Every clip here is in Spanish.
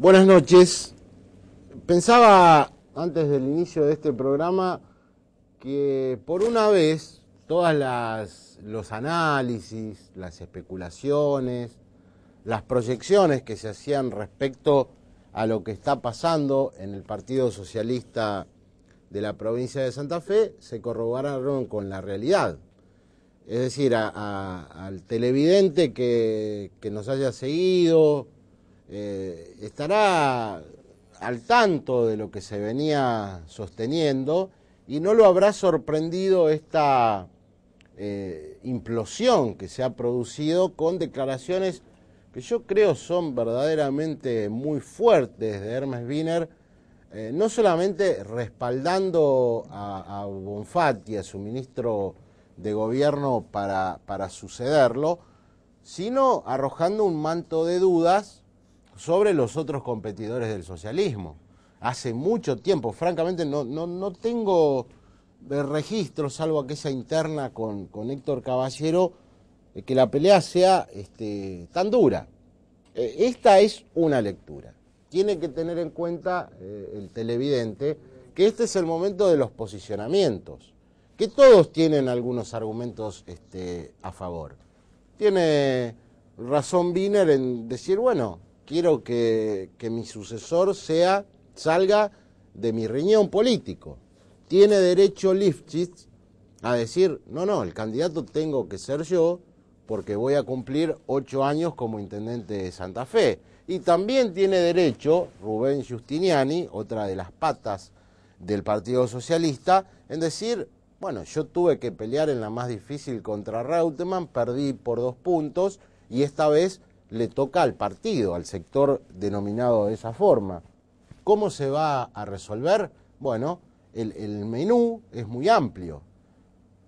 Buenas noches. Pensaba antes del inicio de este programa que por una vez todas los análisis, las especulaciones, las proyecciones que se hacían respecto a lo que está pasando en el Partido Socialista de la provincia de Santa Fe se corroboraron con la realidad. Es decir, al televidente que nos haya seguido, estará al tanto de lo que se venía sosteniendo y no lo habrá sorprendido esta implosión que se ha producido con declaraciones que yo creo son verdaderamente muy fuertes de Hermes Wiener, no solamente respaldando a Bonfatti, a su ministro de gobierno para sucederlo, sino arrojando un manto de dudas sobre los otros competidores del socialismo. Hace mucho tiempo, francamente, no tengo registro, salvo aquella interna con Héctor Caballero, que la pelea sea tan dura. Esta es una lectura. Tiene que tener en cuenta el televidente que este es el momento de los posicionamientos, que todos tienen algunos argumentos a favor. Tiene razón Wiener en decir, bueno, quiero que mi sucesor salga de mi riñón político. Tiene derecho Lifchitz a decir, no, el candidato tengo que ser yo porque voy a cumplir 8 años como intendente de Santa Fe. Y también tiene derecho Rubén Giustiniani, otra de las patas del Partido Socialista, en decir, bueno, yo tuve que pelear en la más difícil contra Reutemann, perdí por 2 puntos y esta vez le toca al partido, al sector denominado de esa forma. ¿Cómo se va a resolver? Bueno, el menú es muy amplio.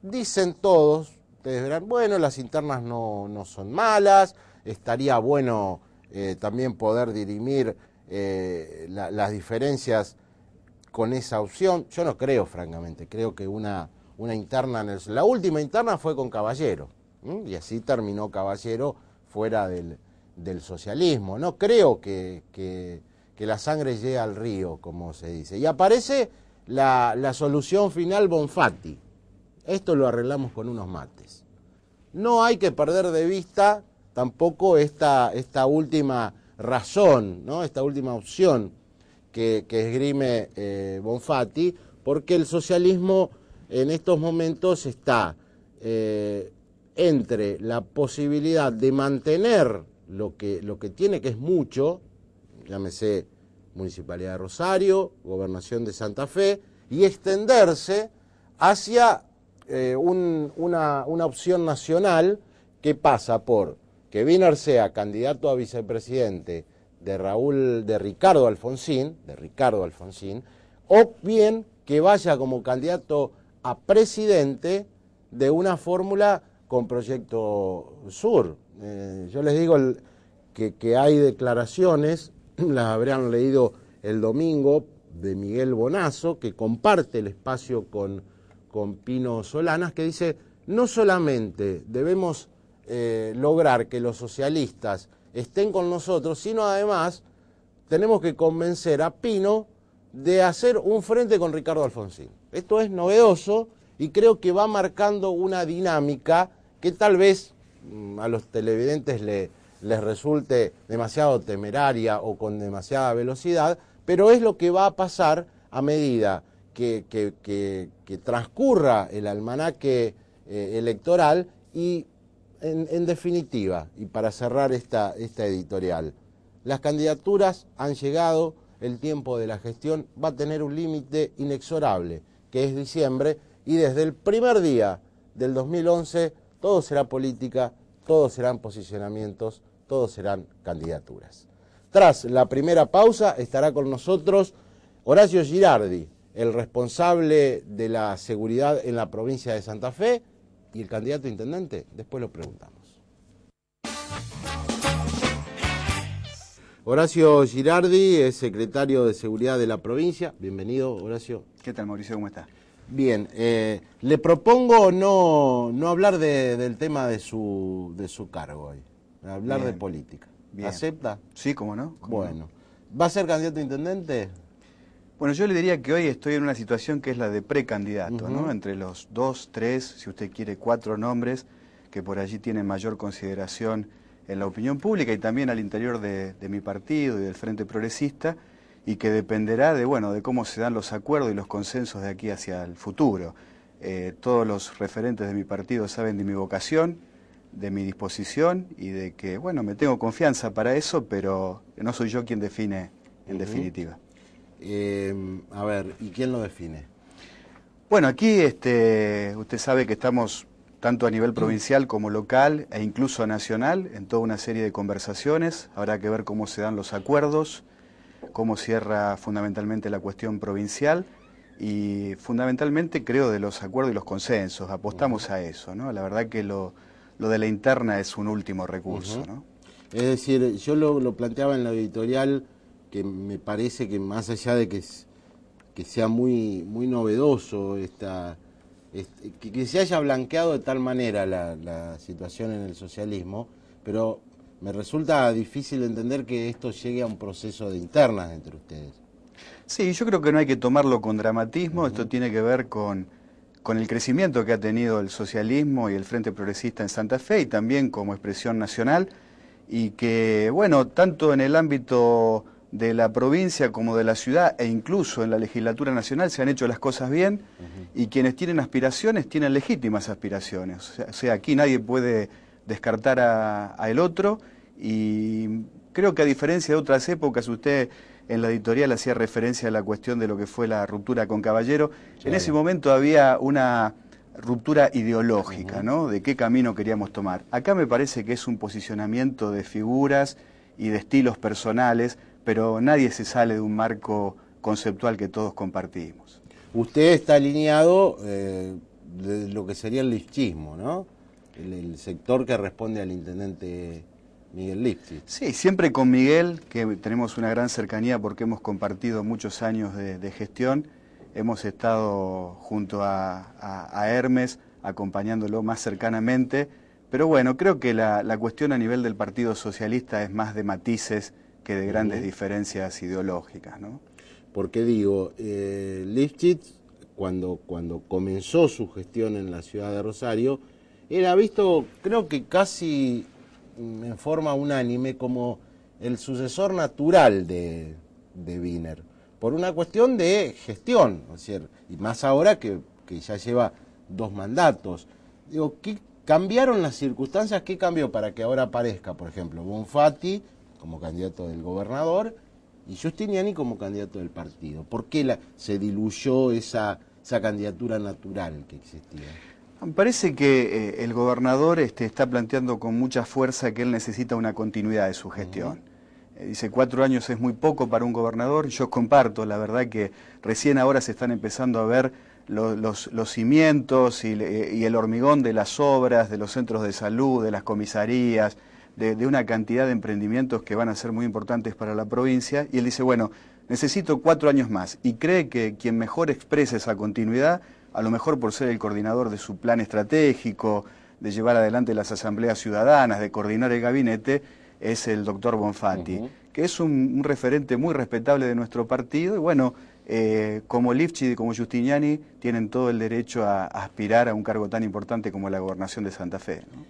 Dicen todos, ustedes verán, bueno, las internas no son malas, estaría bueno también poder dirimir las diferencias con esa opción. Yo no creo, francamente, creo que una interna, la última interna fue con Caballero, y así terminó Caballero fuera del socialismo. No creo que la sangre llegue al río, como se dice. Y aparece la solución final Bonfatti. Esto lo arreglamos con unos mates. No hay que perder de vista tampoco esta última razón, ¿no? Esta última opción que esgrime Bonfatti, porque el socialismo en estos momentos está entre la posibilidad de mantener lo que tiene, que es mucho, llámese Municipalidad de Rosario, Gobernación de Santa Fe, y extenderse hacia una opción nacional que pasa por que Wiener sea candidato a vicepresidente de Ricardo Alfonsín, o bien que vaya como candidato a presidente de una fórmula con Proyecto Sur. Yo les digo que hay declaraciones, las habrán leído el domingo, de Miguel Bonazo, que comparte el espacio con Pino Solanas, que dice, no solamente debemos lograr que los socialistas estén con nosotros, sino además tenemos que convencer a Pino de hacer un frente con Ricardo Alfonsín. Esto es novedoso y creo que va marcando una dinámica que tal vez a los televidentes les resulte demasiado temeraria o con demasiada velocidad, pero es lo que va a pasar a medida que transcurra el almanaque electoral y, en definitiva, y para cerrar esta editorial, las candidaturas han llegado, el tiempo de la gestión va a tener un límite inexorable, que es diciembre, y desde el primer día del 2011 todo será política, todos serán posicionamientos, todos serán candidaturas. Tras la primera pausa estará con nosotros Horacio Girardi, el responsable de la seguridad en la provincia de Santa Fe, y el candidato a intendente, después lo preguntamos. Horacio Girardi es secretario de Seguridad de la provincia. Bienvenido, Horacio. ¿Qué tal, Mauricio? ¿Cómo está? Bien, le propongo no hablar del tema de su cargo hoy, hablar de política. Bien. ¿Acepta? Sí, cómo no. Bueno, ¿Va a ser candidato a intendente? Bueno, yo le diría que hoy estoy en una situación que es la de precandidato, ¿no? Entre los 2, 3, si usted quiere 4 nombres que por allí tienen mayor consideración en la opinión pública y también al interior de mi partido y del Frente Progresista, y que dependerá de, bueno, de cómo se dan los acuerdos y los consensos de aquí hacia el futuro. Todos los referentes de mi partido saben de mi vocación, de mi disposición y de que, bueno, me tengo confianza para eso, pero no soy yo quien define en definitiva. A ver, ¿y quién lo define? Bueno, aquí usted sabe que estamos tanto a nivel provincial como local e incluso nacional en toda una serie de conversaciones. Habrá que ver cómo se dan los acuerdos, cómo cierra fundamentalmente la cuestión provincial y fundamentalmente creo de los acuerdos y los consensos. Apostamos a eso, ¿no? La verdad que lo de la interna es un último recurso, ¿no? Es decir, yo lo planteaba en la editorial, que me parece que más allá de que sea muy novedoso que se haya blanqueado de tal manera la situación en el socialismo, pero me resulta difícil entender que esto llegue a un proceso de internas entre ustedes. Sí, yo creo que no hay que tomarlo con dramatismo, esto tiene que ver con el crecimiento que ha tenido el socialismo y el Frente Progresista en Santa Fe y también como expresión nacional, y que, bueno, tanto en el ámbito de la provincia como de la ciudad e incluso en la legislatura nacional se han hecho las cosas bien y quienes tienen aspiraciones tienen legítimas aspiraciones. O sea, aquí nadie puede descartar a el otro y creo que a diferencia de otras épocas, usted en la editorial hacía referencia a la cuestión de lo que fue la ruptura con Caballero. Claro. En ese momento había una ruptura ideológica, ¿no? De qué camino queríamos tomar. Acá me parece que es un posicionamiento de figuras y de estilos personales, pero nadie se sale de un marco conceptual que todos compartimos. Usted está alineado de lo que sería el lifchismo, ¿no? El sector que responde al intendente Miguel Lifchit. Sí, siempre con Miguel, que tenemos una gran cercanía porque hemos compartido muchos años de gestión. Hemos estado junto a Hermes, acompañándolo más cercanamente. Pero bueno, creo que la cuestión a nivel del Partido Socialista es más de matices que de grandes diferencias ideológicas, ¿no? Porque digo, Lifchit, cuando comenzó su gestión en la ciudad de Rosario, era visto, creo que casi en forma unánime, como el sucesor natural de Wiener, por una cuestión de gestión, ¿no es cierto? Y más ahora que ya lleva 2 mandatos. Digo, ¿qué cambiaron las circunstancias? ¿Qué cambió para que ahora aparezca, por ejemplo, Bonfatti como candidato del gobernador y Giustiniani como candidato del partido? ¿Por qué se diluyó esa candidatura natural que existía? Me parece que el gobernador está planteando con mucha fuerza que él necesita una continuidad de su gestión. Dice 4 años es muy poco para un gobernador. Yo comparto, la verdad que recién ahora se están empezando a ver los cimientos y el hormigón de las obras, de los centros de salud, de las comisarías, de una cantidad de emprendimientos que van a ser muy importantes para la provincia. Y él dice, bueno, necesito 4 años más. Y cree que quien mejor exprese esa continuidad, a lo mejor por ser el coordinador de su plan estratégico, de llevar adelante las asambleas ciudadanas, de coordinar el gabinete, es el doctor Bonfatti, que es un referente muy respetable de nuestro partido. Y bueno, como Lifchit y como Giustiniani tienen todo el derecho a aspirar a un cargo tan importante como la gobernación de Santa Fe, ¿no?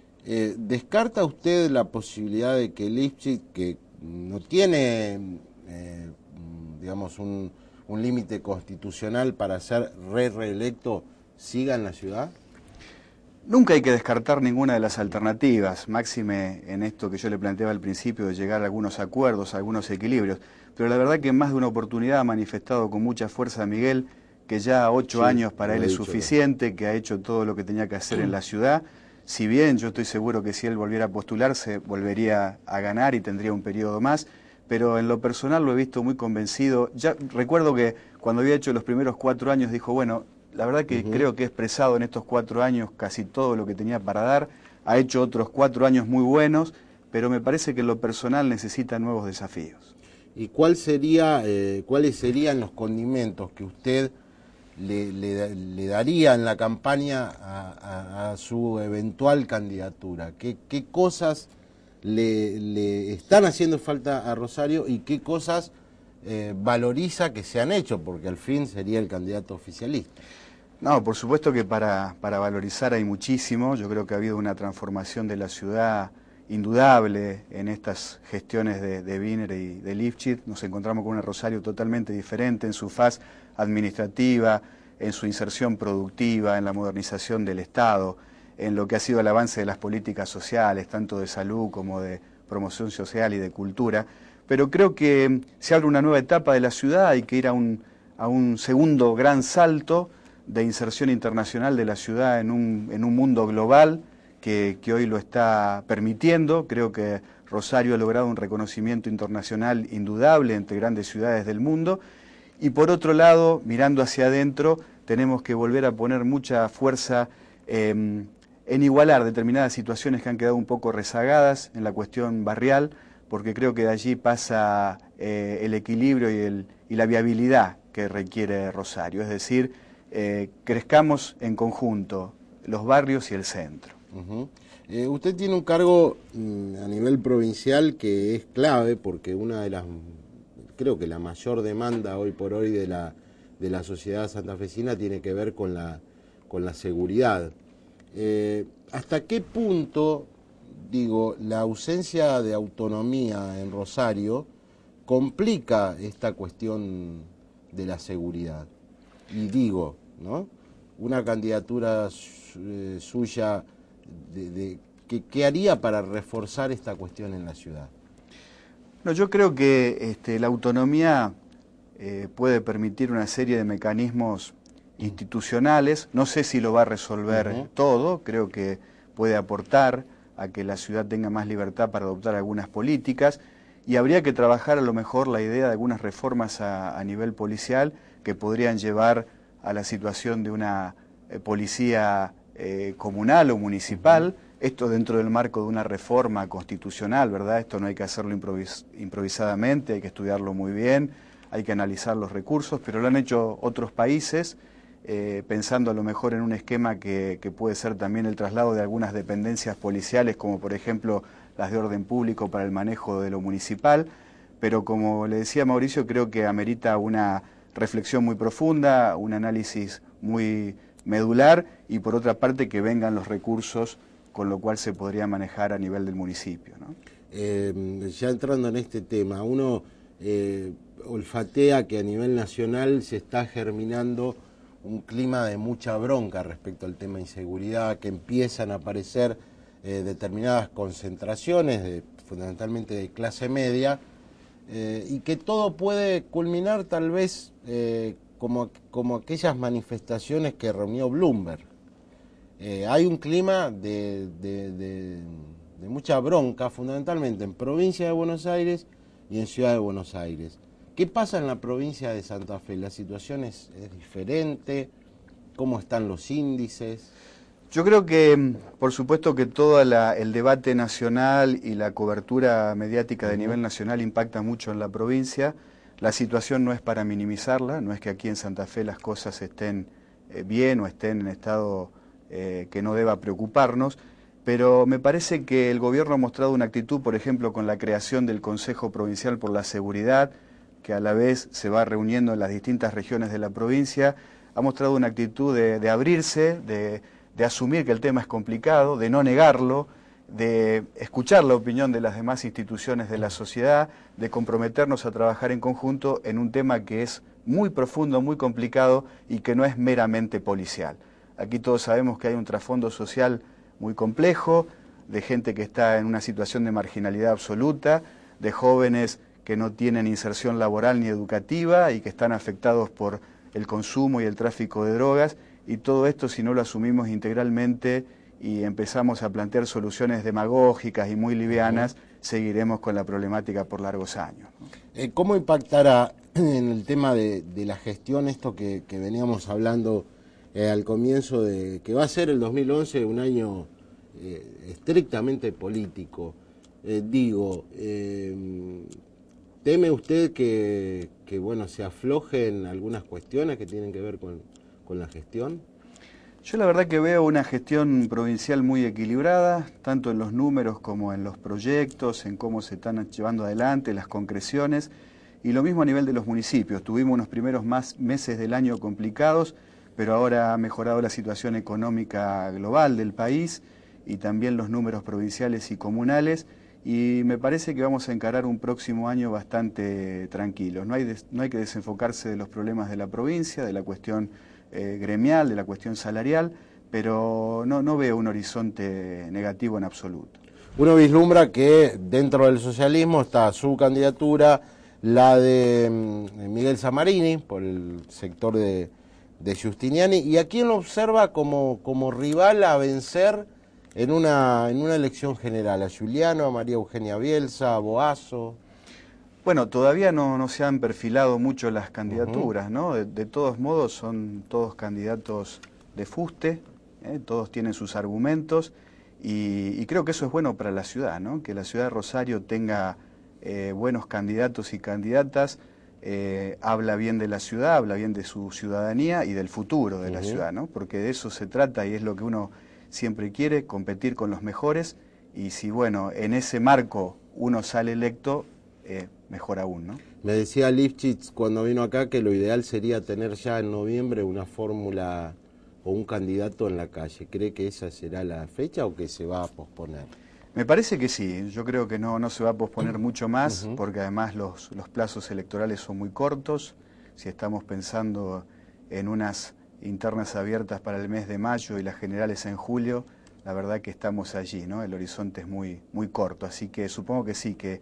¿Descarta usted la posibilidad de que Lifchit, que no tiene, digamos, un límite constitucional para ser reelecto, siga en la ciudad? Nunca hay que descartar ninguna de las alternativas, máxime en esto que yo le planteaba al principio de llegar a algunos acuerdos, a algunos equilibrios. Pero la verdad que en más de una oportunidad ha manifestado con mucha fuerza Miguel que ya 8 años para él es suficiente, que ha hecho todo lo que tenía que hacer en la ciudad. Si bien yo estoy seguro que si él volviera a postularse, volvería a ganar y tendría un periodo más, pero en lo personal lo he visto muy convencido. Ya recuerdo que cuando había hecho los primeros 4 años dijo, bueno, la verdad que creo que he expresado en estos 4 años casi todo lo que tenía para dar, ha hecho otros 4 años muy buenos, pero me parece que en lo personal necesita nuevos desafíos. ¿Y cuáles serían los condimentos que usted le daría en la campaña a su eventual candidatura? ¿Qué cosas le están haciendo falta a Rosario y qué cosas valoriza que se han hecho, porque al fin sería el candidato oficialista. No, por supuesto que para valorizar hay muchísimo. Yo creo que ha habido una transformación de la ciudad indudable en estas gestiones de Wiener y de Lifschitz. Nos encontramos con un Rosario totalmente diferente en su faz administrativa, en su inserción productiva, en la modernización del Estado, en lo que ha sido el avance de las políticas sociales, tanto de salud como de promoción social y de cultura. Pero creo que se abre una nueva etapa de la ciudad, hay que ir a un segundo gran salto de inserción internacional de la ciudad en un mundo global que hoy lo está permitiendo. Creo que Rosario ha logrado un reconocimiento internacional indudable entre grandes ciudades del mundo. Y por otro lado, mirando hacia adentro, tenemos que volver a poner mucha fuerza en igualar determinadas situaciones que han quedado un poco rezagadas en la cuestión barrial, porque creo que de allí pasa el equilibrio y la viabilidad que requiere Rosario. Es decir, crezcamos en conjunto los barrios y el centro. Usted tiene un cargo a nivel provincial que es clave, porque una de las, creo que la mayor demanda hoy por hoy de la sociedad santafesina tiene que ver con la seguridad. ¿Hasta qué punto, digo, la ausencia de autonomía en Rosario complica esta cuestión de la seguridad? Y digo, ¿no? Una candidatura suya, ¿qué haría para reforzar esta cuestión en la ciudad? No, yo creo que la autonomía puede permitir una serie de mecanismos institucionales. No sé si lo va a resolver todo, creo que puede aportar a que la ciudad tenga más libertad para adoptar algunas políticas, y habría que trabajar a lo mejor la idea de algunas reformas a nivel policial que podrían llevar a la situación de una policía comunal o municipal, esto dentro del marco de una reforma constitucional, ¿verdad? Esto no hay que hacerlo improvisadamente, hay que estudiarlo muy bien, hay que analizar los recursos, pero lo han hecho otros países, pensando a lo mejor en un esquema que puede ser también el traslado de algunas dependencias policiales, como por ejemplo las de orden público para el manejo de lo municipal, pero como le decía Mauricio, creo que amerita una reflexión muy profunda, un análisis muy medular, y por otra parte que vengan los recursos con lo cual se podría manejar a nivel del municipio, ¿no? Ya entrando en este tema, uno olfatea que a nivel nacional se está germinando un clima de mucha bronca respecto al tema de inseguridad, que empiezan a aparecer determinadas concentraciones, fundamentalmente de clase media, y que todo puede culminar tal vez como aquellas manifestaciones que reunió Bloomberg. Hay un clima de mucha bronca, fundamentalmente en provincia de Buenos Aires y en Ciudad de Buenos Aires. ¿Qué pasa en la provincia de Santa Fe? ¿La situación es diferente? ¿Cómo están los índices? Yo creo que, por supuesto que todo el debate nacional y la cobertura mediática de nivel nacional impacta mucho en la provincia. La situación no es para minimizarla, no es que aquí en Santa Fe las cosas estén bien o estén en estado que no deba preocuparnos, pero me parece que el gobierno ha mostrado una actitud, por ejemplo, con la creación del Consejo Provincial por la Seguridad, que a la vez se va reuniendo en las distintas regiones de la provincia, ha mostrado una actitud de abrirse, de asumir que el tema es complicado, de no negarlo, de escuchar la opinión de las demás instituciones de la sociedad, de comprometernos a trabajar en conjunto en un tema que es muy profundo, muy complicado y que no es meramente policial. Aquí todos sabemos que hay un trasfondo social muy complejo, de gente que está en una situación de marginalidad absoluta, de jóvenes que no tienen inserción laboral ni educativa y que están afectados por el consumo y el tráfico de drogas, y todo esto, si no lo asumimos integralmente y empezamos a plantear soluciones demagógicas y muy livianas, seguiremos con la problemática por largos años, ¿no? ¿Cómo impactará en el tema de la gestión esto que veníamos hablando al comienzo, de que va a ser el 2011 un año estrictamente político? ¿Teme usted que bueno, se aflojen algunas cuestiones que tienen que ver con la gestión? Yo la verdad que veo una gestión provincial muy equilibrada, tanto en los números como en los proyectos, en cómo se están llevando adelante, las concreciones, Y lo mismo a nivel de los municipios. Tuvimos unos primeros meses del año complicados, pero ahora ha mejorado la situación económica global del país y también los números provinciales y comunales. Y me parece que vamos a encarar un próximo año bastante tranquilo. No hay que desenfocarse de los problemas de la provincia, de la cuestión gremial, de la cuestión salarial, pero no veo un horizonte negativo en absoluto. Uno vislumbra que dentro del socialismo está su candidatura, la de Miguel Zamarini, por el sector de Giustiniani, y a quién lo observa como rival a vencer en una elección general, a Giuliano, a María Eugenia Bielsa, a Boazo. Bueno, todavía no se han perfilado mucho las candidaturas, ¿no? De todos modos son todos candidatos de fuste, todos tienen sus argumentos y creo que eso es bueno para la ciudad, ¿no? Que la ciudad de Rosario tenga buenos candidatos y candidatas, habla bien de la ciudad, habla bien de su ciudadanía y del futuro de la ciudad, ¿no? Porque de eso se trata y es lo que uno siempre quiere, competir con los mejores, y si, bueno, en ese marco uno sale electo, mejor aún, ¿no? Me decía Lifchitz cuando vino acá que lo ideal sería tener ya en noviembre una fórmula o un candidato en la calle. ¿Cree que esa será la fecha o que se va a posponer? Me parece que sí, yo creo que no se va a posponer mucho más, porque además los plazos electorales son muy cortos. Si estamos pensando en unas internas abiertas para el mes de mayo y las generales en julio, la verdad que estamos allí, ¿no? El horizonte es muy corto, así que supongo que sí, que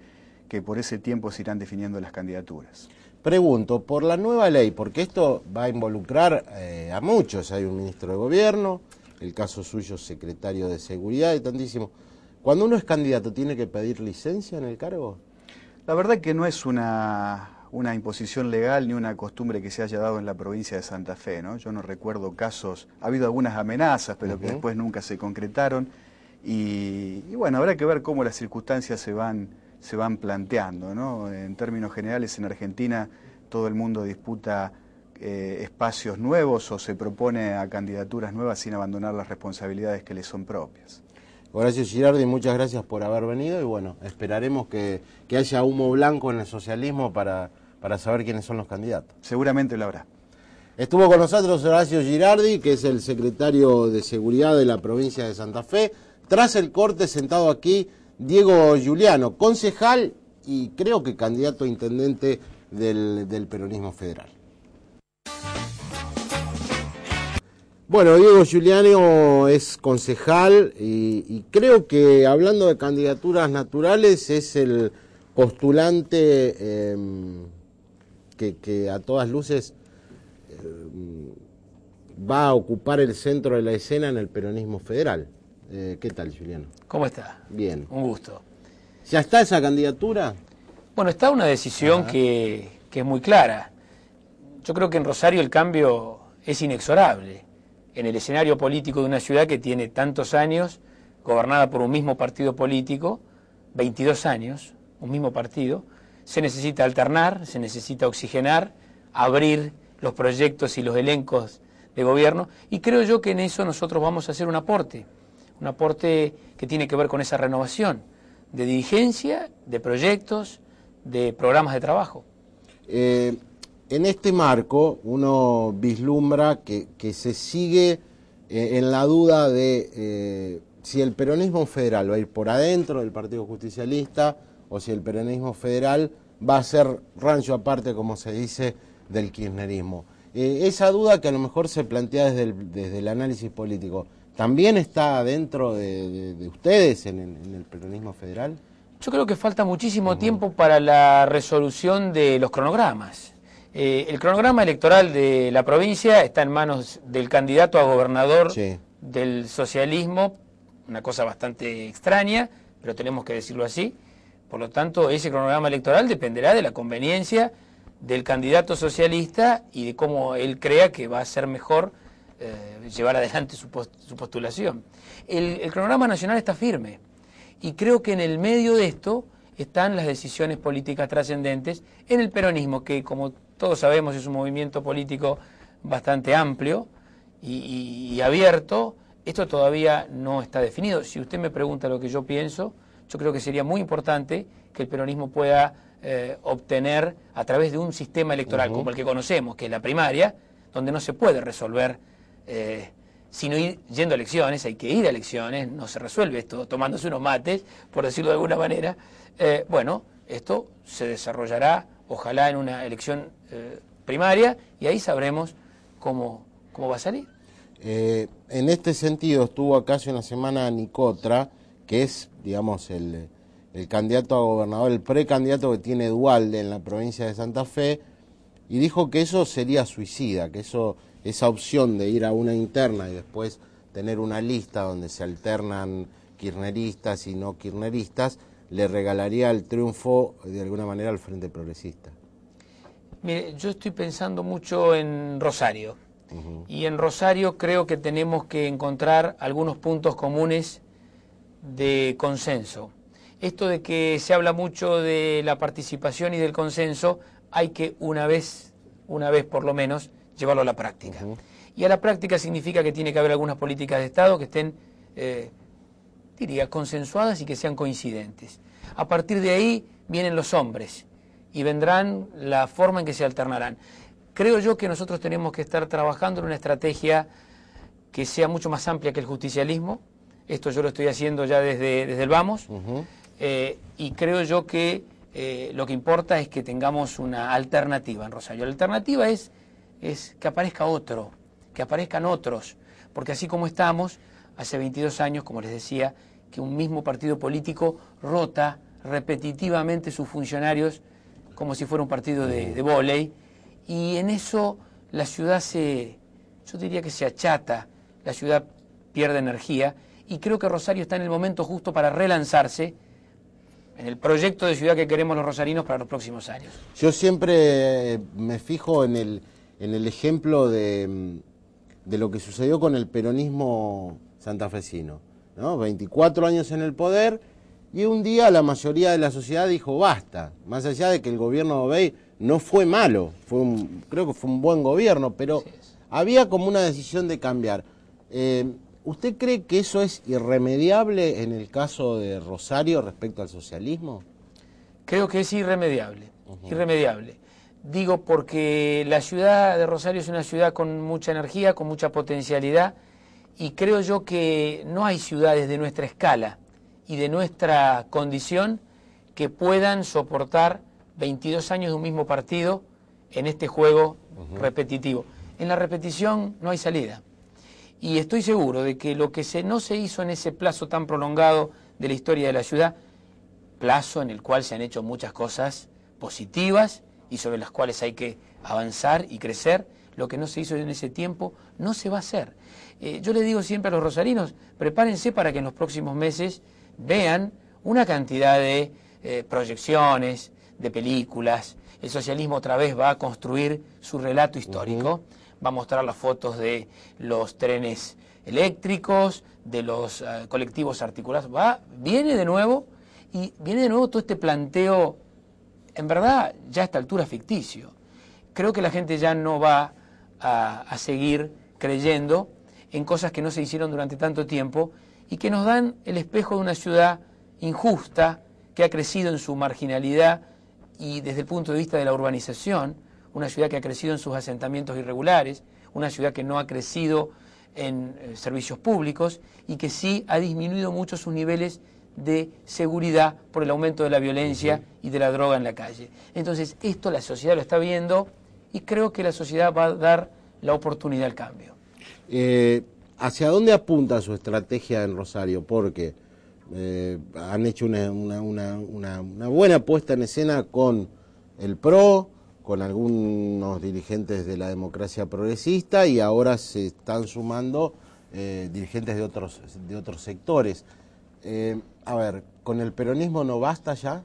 por ese tiempo se irán definiendo las candidaturas. Pregunto, por la nueva ley, porque esto va a involucrar a muchos, hay un ministro de gobierno, el caso suyo secretario de seguridad y tantísimo. Cuando uno es candidato, ¿tiene que pedir licencia en el cargo? La verdad que no es una imposición legal ni una costumbre que se haya dado en la provincia de Santa Fe, ¿no? Yo no recuerdo casos, ha habido algunas amenazas, pero que después nunca se concretaron. Y bueno, habrá que ver cómo las circunstancias se van planteando, ¿no? En términos generales, en Argentina todo el mundo disputa espacios nuevos o se propone a candidaturas nuevas sin abandonar las responsabilidades que le son propias. Horacio Girardi, muchas gracias por haber venido y bueno, esperaremos que haya humo blanco en el socialismo para saber quiénes son los candidatos. Seguramente lo habrá. Estuvo con nosotros Horacio Girardi, que es el secretario de Seguridad de la provincia de Santa Fe. Tras el corte, sentado aquí, Diego Giuliano, concejal y creo que candidato a intendente del peronismo federal. Bueno, Diego Giuliano es concejal y creo que hablando de candidaturas naturales es el postulante que a todas luces va a ocupar el centro de la escena en el peronismo federal. ¿Qué tal, Giuliano? ¿Cómo está? Bien. Un gusto. ¿Ya está esa candidatura? Bueno, está una decisión que es muy clara. Yo creo que en Rosario el cambio es inexorable. En el escenario político de una ciudad que tiene tantos años, gobernada por un mismo partido político, 22 años, un mismo partido, se necesita alternar, se necesita oxigenar, abrir los proyectos y los elencos de gobierno, y creo yo que en eso nosotros vamos a hacer un aporte que tiene que ver con esa renovación de dirigencia, de proyectos, de programas de trabajo. En este marco uno vislumbra que se sigue en la duda de si el peronismo federal va a ir por adentro del Partido Justicialista o si el peronismo federal va a ser rancho aparte, como se dice, del kirchnerismo. Esa duda que a lo mejor se plantea desde el análisis político, ¿también está dentro de ustedes en el peronismo federal? Yo creo que falta muchísimo tiempo para la resolución de los cronogramas. El cronograma electoral de la provincia está en manos del candidato a gobernador del socialismo, una cosa bastante extraña, pero tenemos que decirlo así. Por lo tanto, ese cronograma electoral dependerá de la conveniencia del candidato socialista y de cómo él crea que va a ser mejor llevar adelante su postulación. El cronograma nacional está firme y creo que en el medio de esto están las decisiones políticas trascendentes en el peronismo, que como todos sabemos es un movimiento político bastante amplio y abierto. Esto todavía no está definido. Si usted me pregunta lo que yo pienso, yo creo que sería muy importante que el peronismo pueda obtener a través de un sistema electoral como el que conocemos, que es la primaria, donde no se puede resolver sino yendo a elecciones. Hay que ir a elecciones, no se resuelve esto tomándose unos mates, por decirlo de alguna manera. Bueno, esto se desarrollará ojalá en una elección primaria y ahí sabremos cómo va a salir. En este sentido estuvo acá hace una semana Nicotra, que es, digamos, el candidato a gobernador, el precandidato que tiene Duhalde en la provincia de Santa Fe, y dijo que eso sería suicida, que esa opción de ir a una interna y después tener una lista donde se alternan kirchneristas y no kirchneristas, le regalaría el triunfo de alguna manera al Frente Progresista. Mire, yo estoy pensando mucho en Rosario, y en Rosario creo que tenemos que encontrar algunos puntos comunes de consenso. Esto de que se habla mucho de la participación y del consenso, hay que una vez por lo menos llevarlo a la práctica. Y a la práctica significa que tiene que haber algunas políticas de Estado que estén, diría, consensuadas y que sean coincidentes. A partir de ahí vienen los hombres y vendrán la forma en que se alternarán. Creo yo que nosotros tenemos que estar trabajando en una estrategia que sea mucho más amplia que el justicialismo. Esto yo lo estoy haciendo ya desde el Vamos. Y creo yo que lo que importa es que tengamos una alternativa en Rosario. La alternativa es que aparezca otro, que aparezcan otros, porque así como estamos, hace 22 años, como les decía, que un mismo partido político rota repetitivamente sus funcionarios como si fuera un partido de vóley, y en eso la ciudad yo diría que se achata, la ciudad pierde energía, y creo que Rosario está en el momento justo para relanzarse en el proyecto de ciudad que queremos los rosarinos para los próximos años. Yo siempre me fijo en el ejemplo de lo que sucedió con el peronismo santafesino, ¿no? 24 años en el poder, y un día la mayoría de la sociedad dijo basta, más allá de que el gobierno de Obey no fue malo, creo que fue un buen gobierno, pero había como una decisión de cambiar. ¿Usted cree que eso es irremediable en el caso de Rosario respecto al socialismo? Creo que es irremediable, irremediable. Digo porque la ciudad de Rosario es una ciudad con mucha energía, con mucha potencialidad, y creo yo que no hay ciudades de nuestra escala y de nuestra condición que puedan soportar 22 años de un mismo partido en este juego repetitivo. En la repetición no hay salida. Y estoy seguro de que lo que no se hizo en ese plazo tan prolongado de la historia de la ciudad, plazo en el cual se han hecho muchas cosas positivas y sobre las cuales hay que avanzar y crecer, lo que no se hizo en ese tiempo no se va a hacer. Yo le digo siempre a los rosarinos, prepárense para que en los próximos meses vean una cantidad de proyecciones, de películas. El socialismo otra vez va a construir su relato histórico. Va a mostrar las fotos de los trenes eléctricos, de los colectivos articulados. Viene de nuevo, y viene de nuevo todo este planteo, en verdad, ya a esta altura ficticio. Creo que la gente ya no va a seguir creyendo en cosas que no se hicieron durante tanto tiempo y que nos dan el espejo de una ciudad injusta, que ha crecido en su marginalidad y desde el punto de vista de la urbanización, una ciudad que ha crecido en sus asentamientos irregulares, una ciudad que no ha crecido en servicios públicos y que sí ha disminuido mucho sus niveles de seguridad por el aumento de la violencia y de la droga en la calle. Entonces, esto la sociedad lo está viendo y creo que la sociedad va a dar la oportunidad al cambio. ¿Hacia dónde apunta su estrategia en Rosario? Porque han hecho una buena puesta en escena con el PRO, con algunos dirigentes de la democracia progresista, y ahora se están sumando dirigentes de otros sectores. A ver, ¿con el peronismo no basta ya?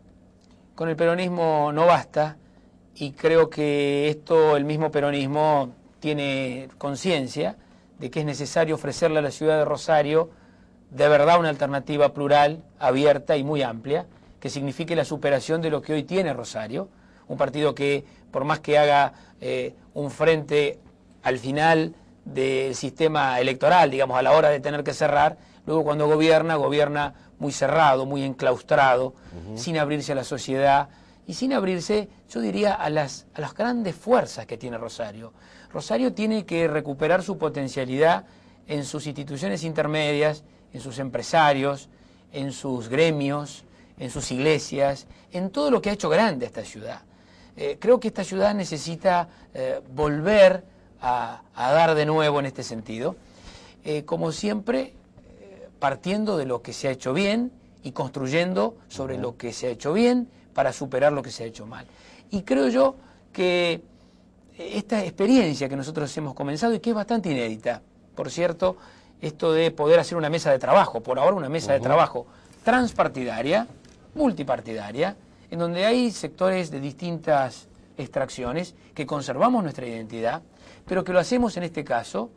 Con el peronismo no basta, y creo que el mismo peronismo tiene conciencia de que es necesario ofrecerle a la ciudad de Rosario de verdad una alternativa plural, abierta y muy amplia, que signifique la superación de lo que hoy tiene Rosario, un partido que, por más que haga un frente al final del sistema electoral, digamos, a la hora de tener que cerrar, luego cuando gobierna muy cerrado, muy enclaustrado, sin abrirse a la sociedad y sin abrirse, yo diría, a las grandes fuerzas que tiene Rosario. Rosario tiene que recuperar su potencialidad en sus instituciones intermedias, en sus empresarios, en sus gremios, en sus iglesias, en todo lo que ha hecho grande esta ciudad. Creo que esta ciudad necesita volver a dar de nuevo en este sentido, como siempre, partiendo de lo que se ha hecho bien y construyendo sobre lo que se ha hecho bien para superar lo que se ha hecho mal. Y creo yo que esta experiencia que nosotros hemos comenzado y que es bastante inédita, por cierto, esto de poder hacer una mesa de trabajo, por ahora una mesa de trabajo transpartidaria, multipartidaria, en donde hay sectores de distintas extracciones que conservamos nuestra identidad, pero que lo hacemos en este caso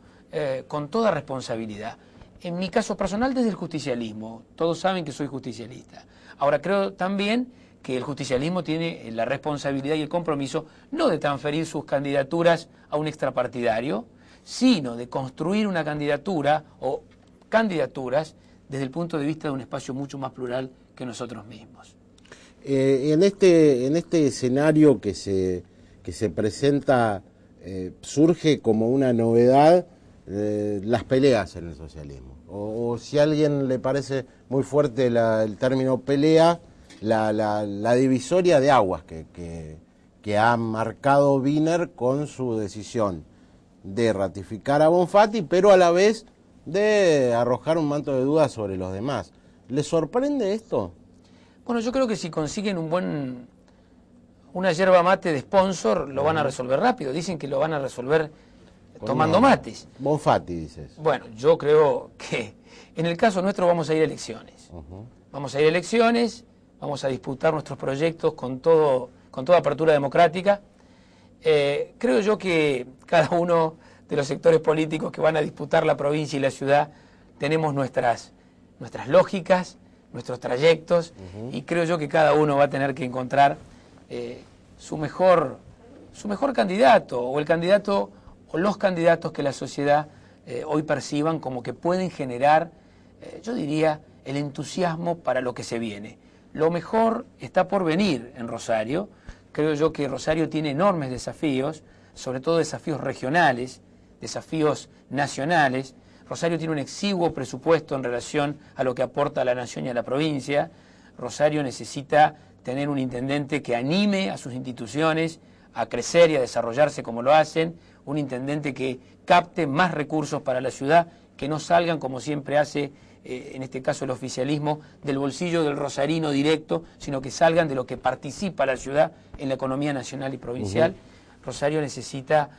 con toda responsabilidad. En mi caso personal desde el justicialismo, todos saben que soy justicialista. Ahora creo también que el justicialismo tiene la responsabilidad y el compromiso no de transferir sus candidaturas a un extrapartidario, sino de construir una candidatura o candidaturas desde el punto de vista de un espacio mucho más plural que nosotros mismos. En este escenario que se presenta, surge como una novedad las peleas en el socialismo. O si a alguien le parece muy fuerte el término pelea, la divisoria de aguas que ha marcado Wiener con su decisión de ratificar a Bonfatti, pero a la vez de arrojar un manto de dudas sobre los demás. ¿Les sorprende esto? Bueno, yo creo que si consiguen una yerba mate de sponsor, lo van a resolver rápido. Dicen que lo van a resolver tomando mates. Bonfatti, dices. Bueno, yo creo que en el caso nuestro vamos a ir a elecciones. Vamos a ir a elecciones, vamos a disputar nuestros proyectos con toda apertura democrática. Creo yo que cada uno de los sectores políticos que van a disputar la provincia y la ciudad tenemos nuestras lógicas, nuestros trayectos, y creo yo que cada uno va a tener que encontrar su mejor candidato, o el candidato o los candidatos que la sociedad hoy perciban como que pueden generar, yo diría, el entusiasmo para lo que se viene. Lo mejor está por venir en Rosario. Creo yo que Rosario tiene enormes desafíos, sobre todo desafíos regionales, desafíos nacionales. Rosario tiene un exiguo presupuesto en relación a lo que aporta a la nación y a la provincia. Rosario necesita tener un intendente que anime a sus instituciones a crecer y a desarrollarse como lo hacen, un intendente que capte más recursos para la ciudad, que no salgan, como siempre hace, en este caso el oficialismo, del bolsillo del rosarino directo, sino que salgan de lo que participa la ciudad en la economía nacional y provincial. Rosario necesita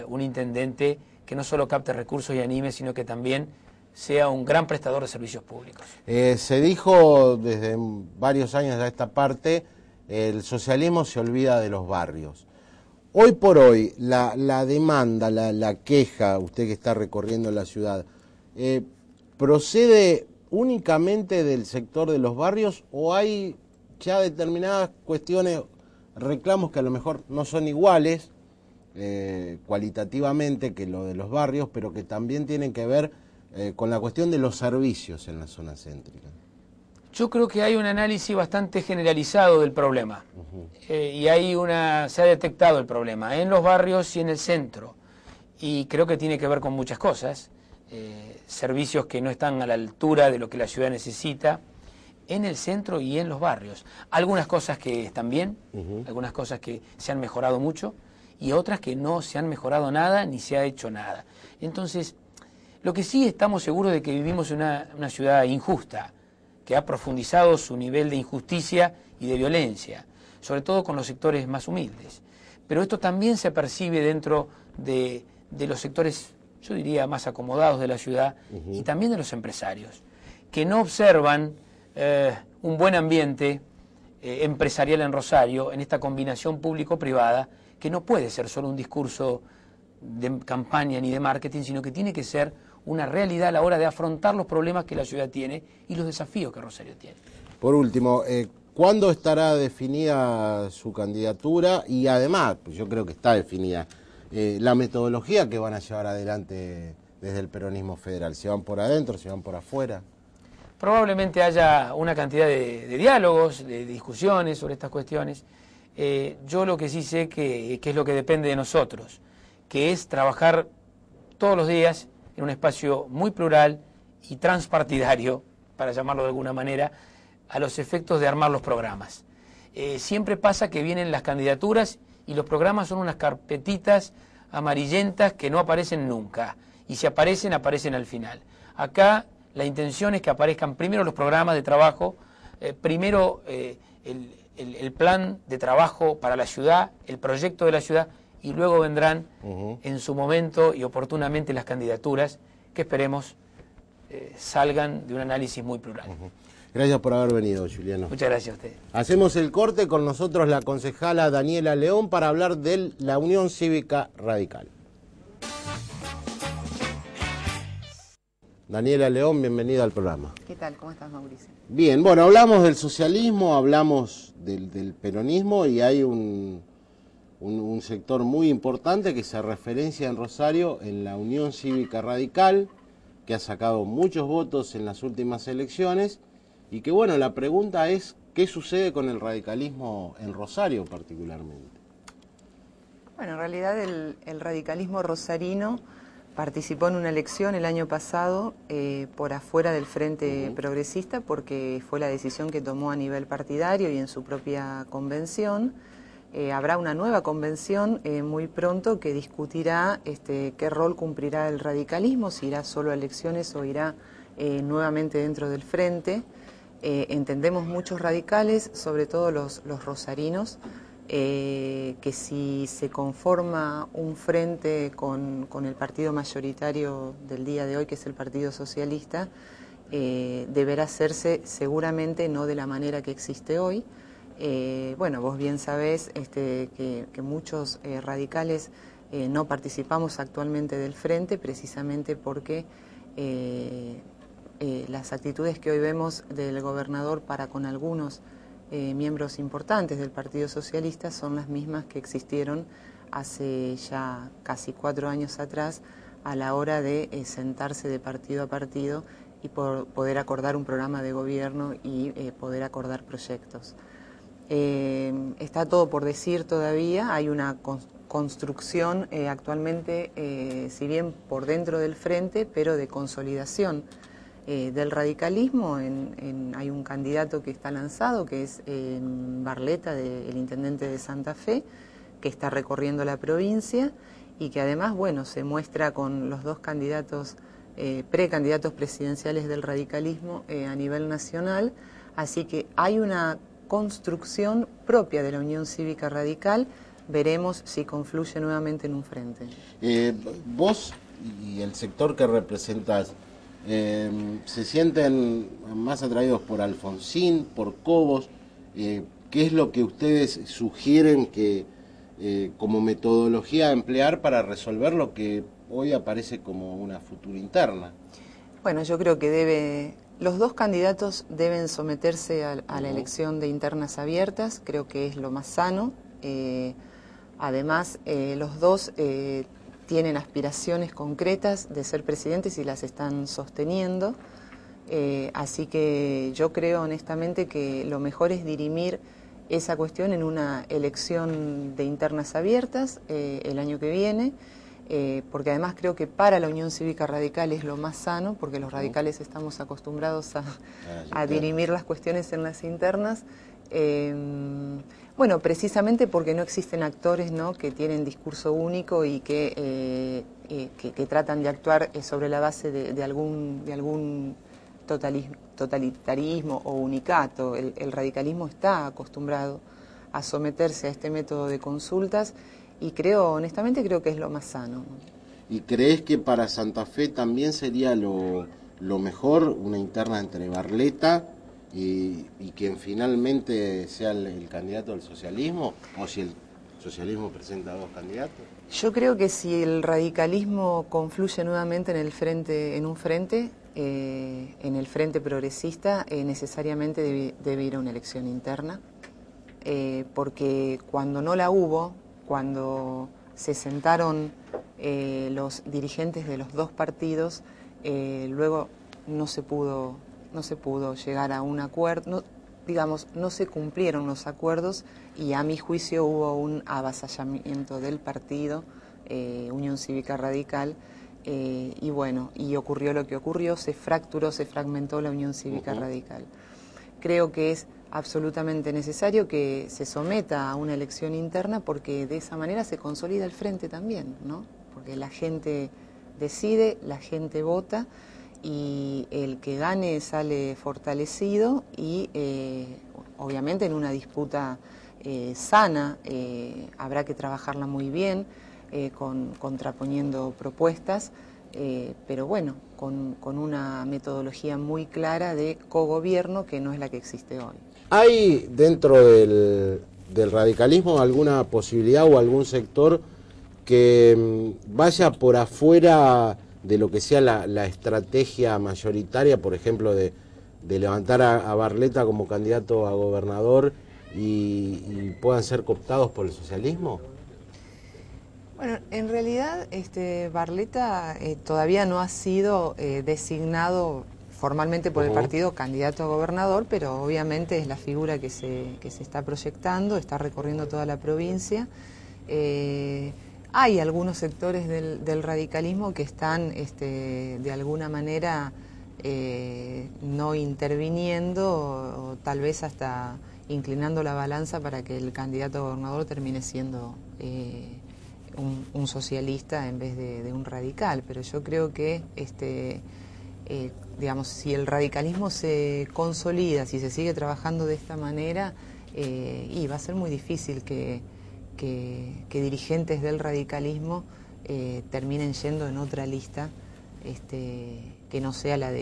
un intendente que no solo capte recursos y anime, sino que también sea un gran prestador de servicios públicos. Se dijo desde varios años a esta parte, el socialismo se olvida de los barrios. Hoy por hoy, la demanda, la queja, usted que está recorriendo la ciudad, ¿procede únicamente del sector de los barrios o hay ya determinadas cuestiones, reclamos que a lo mejor no son iguales cualitativamente que lo de los barrios, pero que también tienen que ver con la cuestión de los servicios en la zona céntrica? Yo creo que hay un análisis bastante generalizado del problema y se ha detectado el problema en los barrios y en el centro, y creo que tiene que ver con muchas cosas, servicios que no están a la altura de lo que la ciudad necesita en el centro y en los barrios. Algunas cosas que están bien, algunas cosas que se han mejorado mucho y otras que no se han mejorado nada ni se ha hecho nada. Entonces, lo que sí estamos seguros de que vivimos en una ciudad injusta, que ha profundizado su nivel de injusticia y de violencia, sobre todo con los sectores más humildes. Pero esto también se percibe dentro de los sectores, yo diría, más acomodados de la ciudad y también de los empresarios, que no observan un buen ambiente empresarial en Rosario, en esta combinación público-privada, que no puede ser solo un discurso de campaña ni de marketing, sino que tiene que ser una realidad a la hora de afrontar los problemas que la ciudad tiene y los desafíos que Rosario tiene. Por último, ¿cuándo estará definida su candidatura? Y además, pues yo creo que está definida, la metodología que van a llevar adelante desde el peronismo federal. ¿Se van por adentro, se van por afuera? Probablemente haya una cantidad de diálogos, de discusiones sobre estas cuestiones. Yo lo que sí sé que es lo que depende de nosotros, que es trabajar todos los días en un espacio muy plural y transpartidario, para llamarlo de alguna manera, a los efectos de armar los programas. Siempre pasa que vienen las candidaturas y los programas son unas carpetitas amarillentas que no aparecen nunca, y si aparecen, aparecen al final. Acá la intención es que aparezcan primero los programas de trabajo, primero el plan de trabajo para la ciudad, el proyecto de la ciudad, y luego vendrán en su momento y oportunamente las candidaturas que esperemos salgan de un análisis muy plural. Gracias por haber venido, Juliano. Muchas gracias a ustedes. Hacemos el corte, con nosotros la concejala Daniela León para hablar de la Unión Cívica Radical. Daniela León, bienvenida al programa. ¿Qué tal? ¿Cómo estás, Mauricio? Bien, bueno, hablamos del socialismo, hablamos del peronismo y hay un sector muy importante que se referencia en Rosario en la Unión Cívica Radical, que ha sacado muchos votos en las últimas elecciones y que, bueno, la pregunta es, ¿qué sucede con el radicalismo en Rosario particularmente? Bueno, en realidad el radicalismo rosarino participó en una elección el año pasado por afuera del Frente Progresista, porque fue la decisión que tomó a nivel partidario y en su propia convención. Habrá una nueva convención muy pronto que discutirá qué rol cumplirá el radicalismo, si irá solo a elecciones o irá nuevamente dentro del Frente. Entendemos muchos radicales, sobre todo los rosarinos, que si se conforma un frente con el partido mayoritario del día de hoy, que es el Partido Socialista, deberá hacerse seguramente no de la manera que existe hoy. Bueno, vos bien sabés que muchos radicales no participamos actualmente del frente precisamente porque las actitudes que hoy vemos del gobernador para con algunos miembros importantes del Partido Socialista son las mismas que existieron hace ya casi 4 años atrás a la hora de sentarse de partido a partido y poder acordar un programa de gobierno y poder acordar proyectos. Está todo por decir todavía, hay una construcción actualmente, si bien por dentro del frente, pero de consolidación del radicalismo. Hay un candidato que está lanzado, que es Barleta, el intendente de Santa Fe, que está recorriendo la provincia y que además, bueno, se muestra con los dos candidatos, precandidatos presidenciales del radicalismo a nivel nacional, así que hay una construcción propia de la Unión Cívica Radical. Veremos si confluye nuevamente en un frente. Vos y el sector que representás, ¿se sienten más atraídos por Alfonsín, por Cobos? ¿Qué es lo que ustedes sugieren que como metodología a emplear para resolver lo que hoy aparece como una futura interna? Bueno, yo creo que los dos candidatos deben someterse a la elección de internas abiertas, creo que es lo más sano. Además, los dos tienen aspiraciones concretas de ser presidentes y las están sosteniendo. Así que yo creo honestamente que lo mejor es dirimir esa cuestión en una elección de internas abiertas el año que viene. Porque además creo que para la Unión Cívica Radical es lo más sano, porque los radicales estamos acostumbrados a dirimir las cuestiones en las internas. Bueno, precisamente porque no existen actores, ¿no?, que tienen discurso único y que tratan de actuar sobre la base de algún totalitarismo o unicato. El radicalismo está acostumbrado a someterse a este método de consultas y honestamente creo que es lo más sano. ¿Y crees que para Santa Fe también sería lo mejor una interna entre Barleta y quien finalmente sea el candidato del socialismo? ¿O si el socialismo presenta dos candidatos? Yo creo que si el radicalismo confluye nuevamente en un frente, en el Frente Progresista, necesariamente debe ir a una elección interna, porque cuando no la hubo, cuando se sentaron los dirigentes de los dos partidos, luego no se pudo llegar a un acuerdo, digamos, no se cumplieron los acuerdos y a mi juicio hubo un avasallamiento del partido, Unión Cívica Radical, y bueno, y ocurrió lo que ocurrió, se fracturó, se fragmentó la Unión Cívica Radical. Creo que es absolutamente necesario que se someta a una elección interna porque de esa manera se consolida el frente también, ¿no? Porque la gente decide, la gente vota y el que gane sale fortalecido y obviamente en una disputa sana habrá que trabajarla muy bien, contraponiendo propuestas, pero bueno, con una metodología muy clara de cogobierno que no es la que existe hoy. ¿Hay dentro del radicalismo alguna posibilidad o algún sector que vaya por afuera de lo que sea la estrategia mayoritaria, por ejemplo, de levantar a Barletta como candidato a gobernador y puedan ser cooptados por el socialismo? Bueno, en realidad Barletta todavía no ha sido designado formalmente por el partido candidato a gobernador, pero obviamente es la figura que se está proyectando, está recorriendo toda la provincia. Hay algunos sectores del radicalismo que están de alguna manera no interviniendo o tal vez hasta inclinando la balanza para que el candidato a gobernador termine siendo un socialista en vez de un radical, pero yo creo que digamos, si el radicalismo se consolida, si se sigue trabajando de esta manera, y va a ser muy difícil que dirigentes del radicalismo terminen yendo en otra lista que no sea la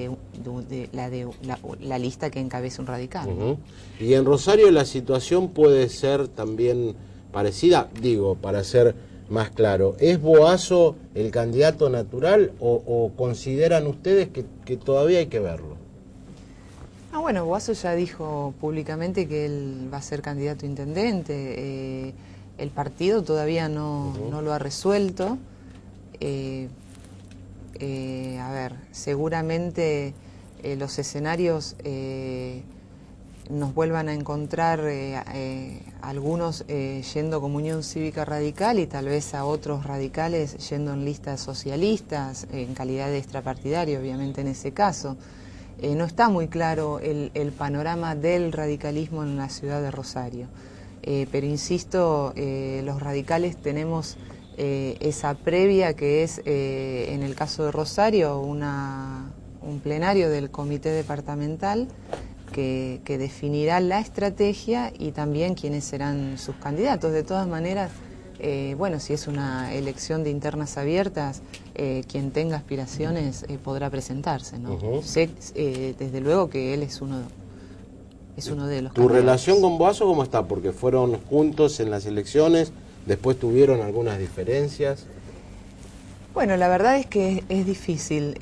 lista que encabece un radical, ¿no? Y en Rosario la situación puede ser también parecida, digo, para ser más claro. ¿Es Boazo el candidato natural o consideran ustedes que todavía hay que verlo? Bueno, Boazo ya dijo públicamente que él va a ser candidato a intendente. El partido todavía no lo ha resuelto. A ver, seguramente los escenarios nos vuelvan a encontrar algunos yendo como Unión Cívica Radical y tal vez a otros radicales yendo en listas socialistas, en calidad de extrapartidario, obviamente en ese caso. No está muy claro el panorama del radicalismo en la ciudad de Rosario, pero insisto, los radicales tenemos esa previa que es, en el caso de Rosario, un plenario del comité departamental que definirá la estrategia y también quiénes serán sus candidatos. De todas maneras, bueno, si es una elección de internas abiertas, quien tenga aspiraciones podrá presentarse, ¿no? Sé, desde luego que él es uno de los ¿Tu relación con Boazo cómo está? Porque fueron juntos en las elecciones, después tuvieron algunas diferencias. Bueno, la verdad es que es difícil.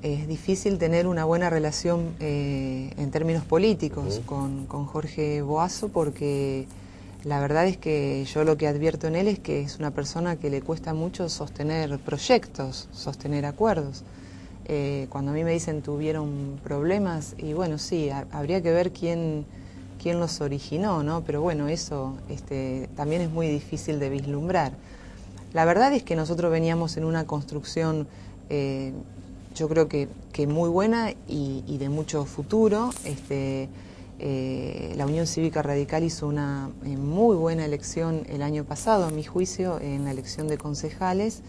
Es difícil tener una buena relación en términos políticos con Jorge Boazo porque la verdad es que yo lo que advierto en él es que es una persona que le cuesta mucho sostener proyectos, sostener acuerdos. Cuando a mí me dicen tuvieron problemas, y bueno, sí, habría que ver quién los originó, ¿no? Pero bueno, eso también es muy difícil de vislumbrar. La verdad es que nosotros veníamos en una construcción yo creo que muy buena y de mucho futuro. La Unión Cívica Radical hizo una muy buena elección el año pasado, a mi juicio, en la elección de concejales.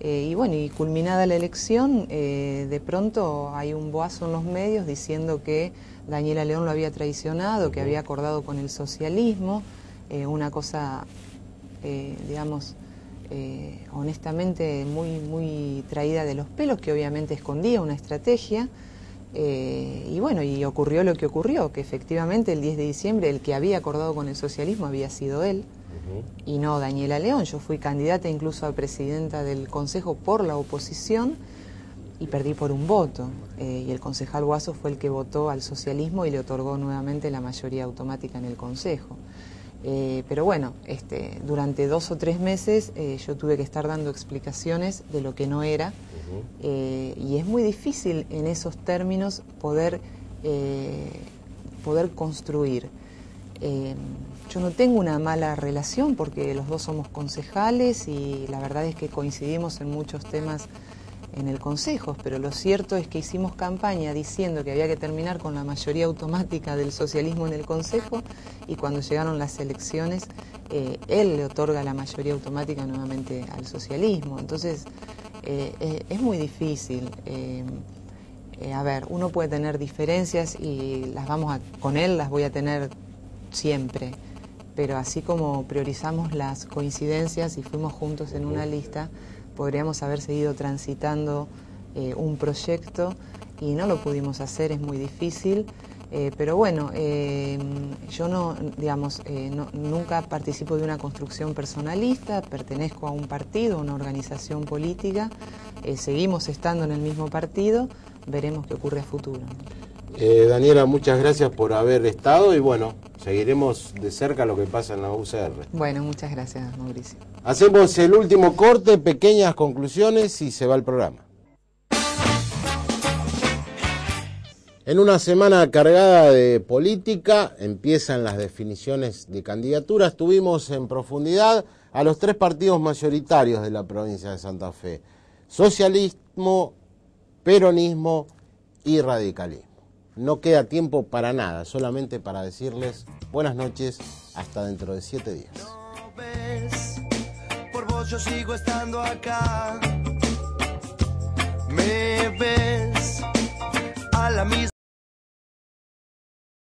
Y bueno, y culminada la elección, de pronto hay un Boazo en los medios diciendo que Daniela León lo había traicionado, que había acordado con el socialismo, una cosa, digamos, honestamente muy traída de los pelos, que obviamente escondía una estrategia. Y bueno, y ocurrió lo que ocurrió, que efectivamente el 10 de diciembre el que había acordado con el socialismo había sido él, y no Daniela León. Yo fui candidata incluso a presidenta del Consejo por la oposición y perdí por un voto, y el concejal Boazo fue el que votó al socialismo y le otorgó nuevamente la mayoría automática en el Consejo. Pero bueno, durante 2 o 3 meses yo tuve que estar dando explicaciones de lo que no era, y es muy difícil en esos términos poder poder construir. Yo no tengo una mala relación porque los dos somos concejales y la verdad es que coincidimos en muchos temas en el Consejo, pero lo cierto es que hicimos campaña diciendo que había que terminar con la mayoría automática del socialismo en el Consejo y cuando llegaron las elecciones él le otorga la mayoría automática nuevamente al socialismo. Entonces es muy difícil. A ver, uno puede tener diferencias y con él las voy a tener siempre, pero así como priorizamos las coincidencias y fuimos juntos en una lista, podríamos haber seguido transitando un proyecto y no lo pudimos hacer, es muy difícil, pero bueno, yo nunca participo de una construcción personalista, pertenezco a un partido, a una organización política, seguimos estando en el mismo partido, veremos qué ocurre a futuro. Daniela, muchas gracias por haber estado y bueno, seguiremos de cerca lo que pasa en la UCR. Bueno, muchas gracias, Mauricio. Hacemos el último corte, pequeñas conclusiones y se va el programa. En una semana cargada de política, empiezan las definiciones de candidaturas. Tuvimos en profundidad a los 3 partidos mayoritarios de la provincia de Santa Fe: socialismo, peronismo y radicalismo. No queda tiempo para nada, solamente para decirles buenas noches, hasta dentro de 7 días. No ves, por vos yo sigo estando acá. Me ves.